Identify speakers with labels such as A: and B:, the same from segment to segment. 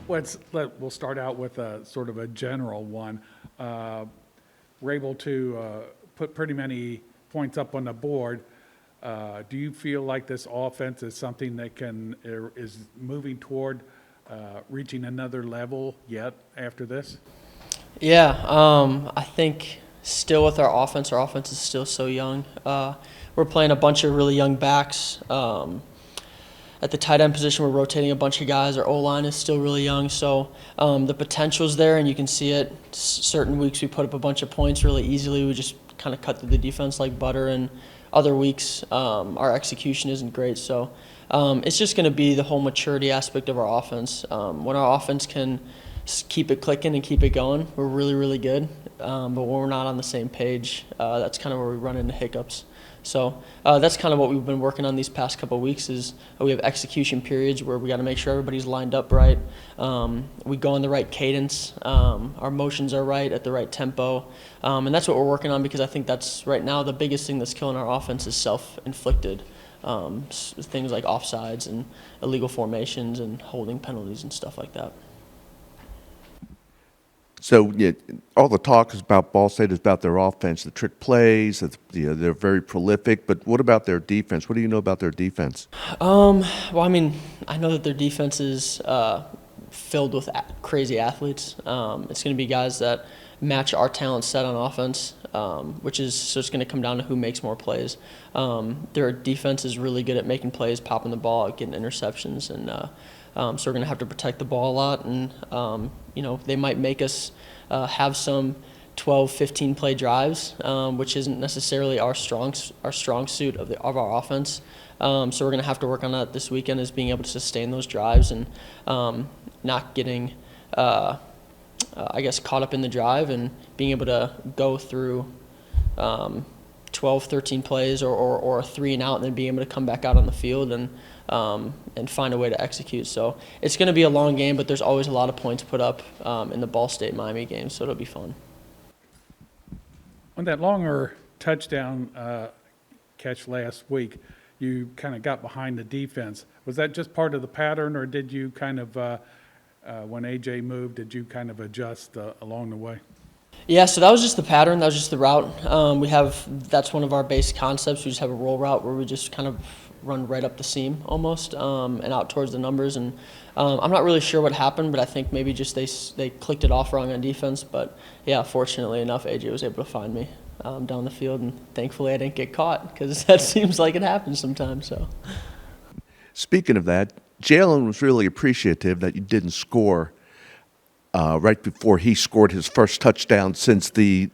A: We'll start out with a sort of a general one. We're able to put pretty many points up on the board. Do you feel like this offense is something that is moving toward reaching another level yet after this?
B: Yeah, I think still with our offense is still so young. We're playing a bunch of really young backs. At the tight end position, we're rotating a bunch of guys. Our O-line is still really young, so the potential's there, and you can see it. Certain weeks we put up a bunch of points really easily. We just kind of cut through the defense like butter, and other weeks our execution isn't great. So it's just going to be the whole maturity aspect of our offense. When our offense can keep it clicking and keep it going, we're really, really good. But when we're not on the same page, that's kind of where we run into hiccups. So that's kind of what we've been working on these past couple of weeks is we have execution periods where we got to make sure everybody's lined up right. We go in the right cadence. Our motions are right at the right tempo. And that's what we're working on because I think that's right now the biggest thing that's killing our offense is self-inflicted. Things like offsides and illegal formations and holding penalties and stuff like that.
C: So yeah, all the talk is about Ball State is about their offense, the trick plays. They're very prolific. But what about their defense? What do you know about their defense?
B: Well, I mean, I know that their defense is filled with crazy athletes. It's going to be guys that match our talent set on offense, which is so it's going to come down to who makes more plays. Their defense is really good at making plays, popping the ball, getting interceptions, and so we're going to have to protect the ball a lot, and they might make us have some 12, 15 play drives, which isn't necessarily our strong suit of our offense. So we're going to have to work on that this weekend, is being able to sustain those drives and not getting, caught up in the drive and being able to go through 12, 13 plays or a 3 and out, and then being able to come back out on the field and find a way to execute. So it's going to be a long game, but there's always a lot of points put up in the Ball State-Miami game, so it'll be fun.
A: On that longer touchdown catch last week, you kind of got behind the defense. Was that just part of the pattern, or did you kind of, when A.J. moved, did you kind of adjust along the way?
B: Yeah, so that was just the pattern. That was just the route. That's one of our base concepts. We just have a roll route where we just kind of run right up the seam almost and out towards the numbers. And I'm not really sure what happened, but I think maybe just they clicked it off wrong on defense. But, yeah, fortunately enough, A.J. was able to find me down the field. And thankfully I didn't get caught because that seems like it happens sometimes. So.
C: Speaking of that, Jalen was really appreciative that you didn't score right before he scored his first touchdown since the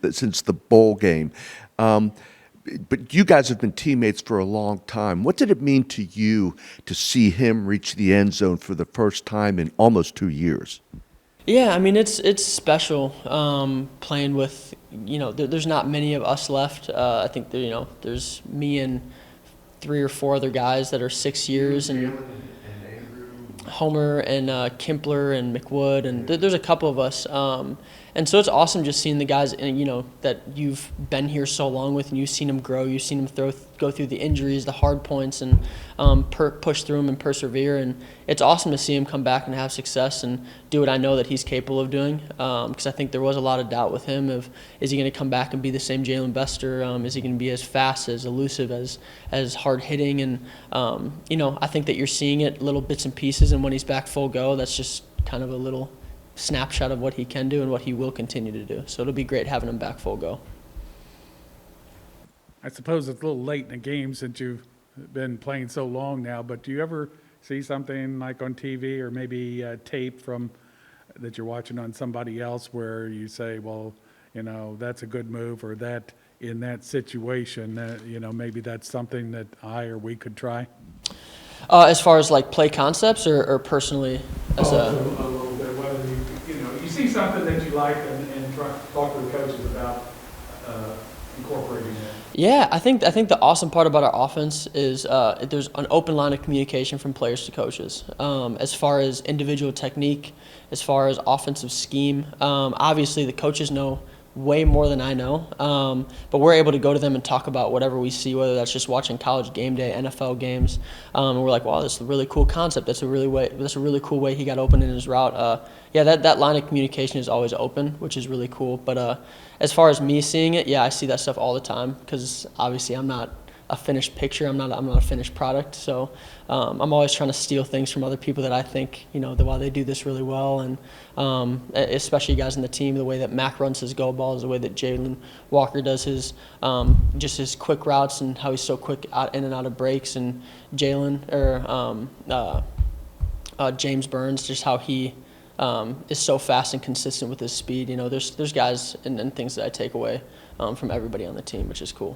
C: bowl game. But you guys have been teammates for a long time. What did it mean to you to see him reach the end zone for the first time in almost 2 years?
B: Yeah, I mean, it's special playing with, there's not many of us left. I think, there's me and 3 or 4 other guys that are 6 years, and Homer and Kimpler and McWood, and there's a couple of us. And so it's awesome just seeing the guys, that you've been here so long with, and you've seen them grow. You've seen them go through the injuries, the hard points, and push through them and persevere. And it's awesome to see him come back and have success and do what I know that he's capable of doing. Because I think there was a lot of doubt with him of, is he going to come back and be the same Jalen Bester? Is he going to be as fast, as elusive, as hard hitting? And I think that you're seeing it little bits and pieces. And when he's back full go, that's just kind of a little snapshot of what he can do and what he will continue to do. So it'll be great having him back full go.
A: I suppose it's a little late in the game since you've been playing so long now, but do you ever see something like on TV or maybe tape from that you're watching on somebody else where you say, well, that's a good move, or that in that situation, maybe that's something that I or we could try?
B: As far as like play concepts or personally as
A: a little bit, whether you see something that you like and try to talk to the coaches about incorporating it.
B: Yeah, I think the awesome part about our offense is there's an open line of communication from players to coaches. As far as individual technique, as far as offensive scheme, obviously the coaches know way more than I know. But we're able to go to them and talk about whatever we see, whether that's just watching college game day, NFL games. And we're like, wow, this is a really cool concept. That's a really cool way he got open in his route. Yeah, that line of communication is always open, which is really cool. But as far as me seeing it, yeah, I see that stuff all the time because obviously I'm not a finished picture. I'm not a finished product. So I'm always trying to steal things from other people that I think, while they do this really well. And especially guys in the team, the way that Mac runs his go balls, the way that Jalen Walker does his just his quick routes and how he's so quick in and out of breaks. And James Burns, just how he is so fast and consistent with his speed. There's guys and things that I take away from everybody on the team, which is cool.